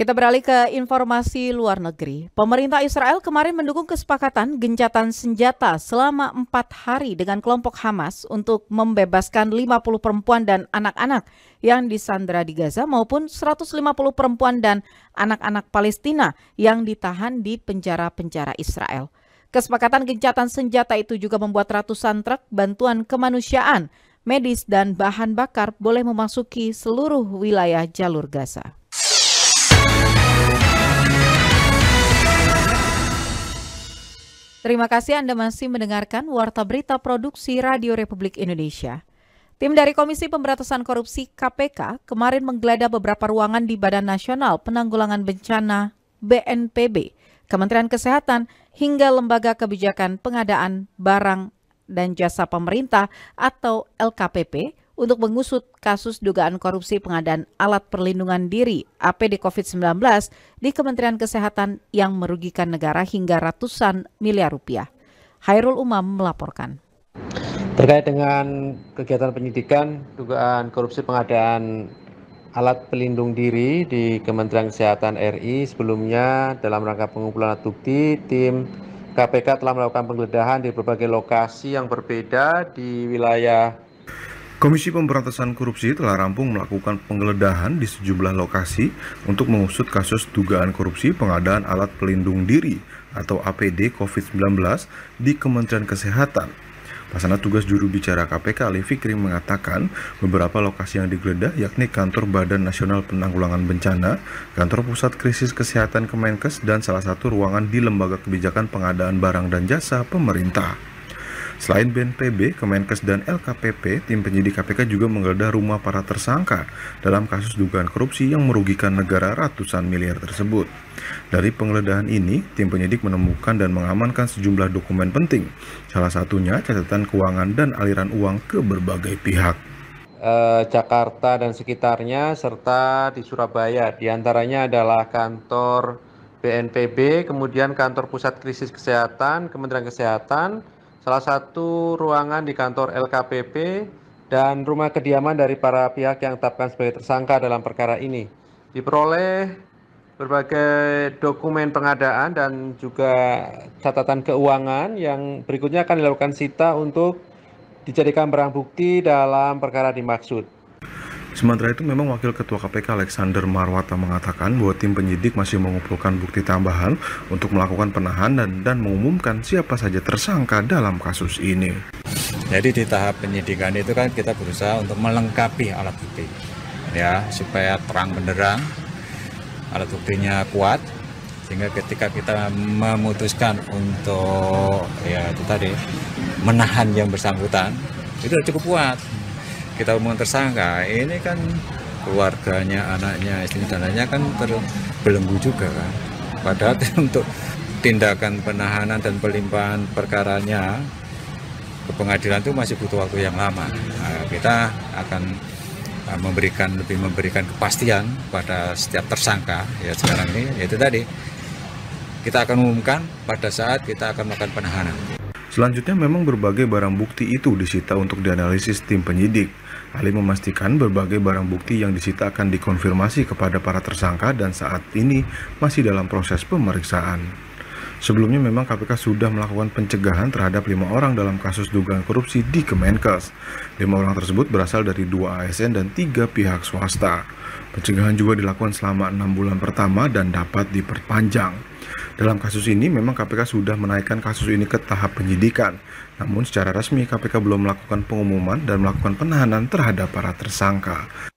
Kita beralih ke informasi luar negeri. Pemerintah Israel kemarin mendukung kesepakatan gencatan senjata selama 4 hari dengan kelompok Hamas untuk membebaskan 50 perempuan dan anak-anak yang disandera di Gaza maupun 150 perempuan dan anak-anak Palestina yang ditahan di penjara-penjara Israel. Kesepakatan gencatan senjata itu juga membuat ratusan truk bantuan kemanusiaan, medis dan bahan bakar boleh memasuki seluruh wilayah jalur Gaza. Terima kasih Anda masih mendengarkan Warta Berita Produksi Radio Republik Indonesia. Tim dari Komisi Pemberantasan Korupsi KPK kemarin menggeledah beberapa ruangan di Badan Nasional Penanggulangan Bencana BNPB, Kementerian Kesehatan, hingga Lembaga Kebijakan Pengadaan Barang dan Jasa Pemerintah atau LKPP untuk mengusut kasus dugaan korupsi pengadaan alat perlindungan diri APD COVID-19 di Kementerian Kesehatan yang merugikan negara hingga ratusan miliar rupiah. Hairul Umam melaporkan. Terkait dengan kegiatan penyidikan dugaan korupsi pengadaan alat pelindung diri di Kementerian Kesehatan RI, sebelumnya dalam rangka pengumpulan alat bukti, tim KPK telah melakukan penggeledahan di berbagai lokasi yang berbeda di wilayah. Komisi Pemberantasan Korupsi telah rampung melakukan penggeledahan di sejumlah lokasi untuk mengusut kasus dugaan korupsi pengadaan alat pelindung diri atau APD COVID-19 di Kementerian Kesehatan. Pelaksana tugas juru bicara KPK Ali Fikri mengatakan beberapa lokasi yang digeledah yakni kantor Badan Nasional Penanggulangan Bencana, kantor Pusat Krisis Kesehatan Kemenkes, dan salah satu ruangan di Lembaga Kebijakan Pengadaan Barang dan Jasa Pemerintah. Selain BNPB, Kemenkes, dan LKPP, tim penyidik KPK juga menggeledah rumah para tersangka dalam kasus dugaan korupsi yang merugikan negara ratusan miliar tersebut. Dari penggeledahan ini, tim penyidik menemukan dan mengamankan sejumlah dokumen penting, salah satunya catatan keuangan dan aliran uang ke berbagai pihak. Jakarta dan sekitarnya, serta di Surabaya, diantaranya adalah kantor BNPB, kemudian kantor Pusat Krisis Kesehatan, Kementerian Kesehatan, salah satu ruangan di kantor LKPP, dan rumah kediaman dari para pihak yang ditetapkan sebagai tersangka dalam perkara ini. Diperoleh berbagai dokumen pengadaan dan juga catatan keuangan yang berikutnya akan dilakukan sita untuk dijadikan barang bukti dalam perkara dimaksud. Sementara itu, memang Wakil Ketua KPK Alexander Marwata mengatakan bahwa tim penyidik masih mengumpulkan bukti tambahan untuk melakukan penahanan dan mengumumkan siapa saja tersangka dalam kasus ini. Jadi di tahap penyidikan itu kan kita berusaha untuk melengkapi alat bukti, ya, supaya terang benderang, alat buktinya kuat, sehingga ketika kita memutuskan untuk ya itu tadi menahan yang bersangkutan itu cukup kuat. Kita umum tersangka, ini kan keluarganya, anaknya, istrinya, dan lainnya kan terbelenggu juga kan. Padahal untuk tindakan penahanan dan pelimpahan perkaranya ke pengadilan itu masih butuh waktu yang lama. Nah, kita akan memberikan kepastian pada setiap tersangka ya sekarang ini, yaitu tadi kita akan umumkan pada saat kita akan melakukan penahanan. Selanjutnya, memang berbagai barang bukti itu disita untuk dianalisis tim penyidik. Ali memastikan berbagai barang bukti yang disita akan dikonfirmasi kepada para tersangka dan saat ini masih dalam proses pemeriksaan. Sebelumnya memang KPK sudah melakukan pencegahan terhadap 5 orang dalam kasus dugaan korupsi di Kemenkes. 5 orang tersebut berasal dari 2 ASN dan 3 pihak swasta. Pencegahan juga dilakukan selama 6 bulan pertama dan dapat diperpanjang. Dalam kasus ini memang KPK sudah menaikkan kasus ini ke tahap penyidikan. Namun secara resmi KPK belum melakukan pengumuman dan melakukan penahanan terhadap para tersangka.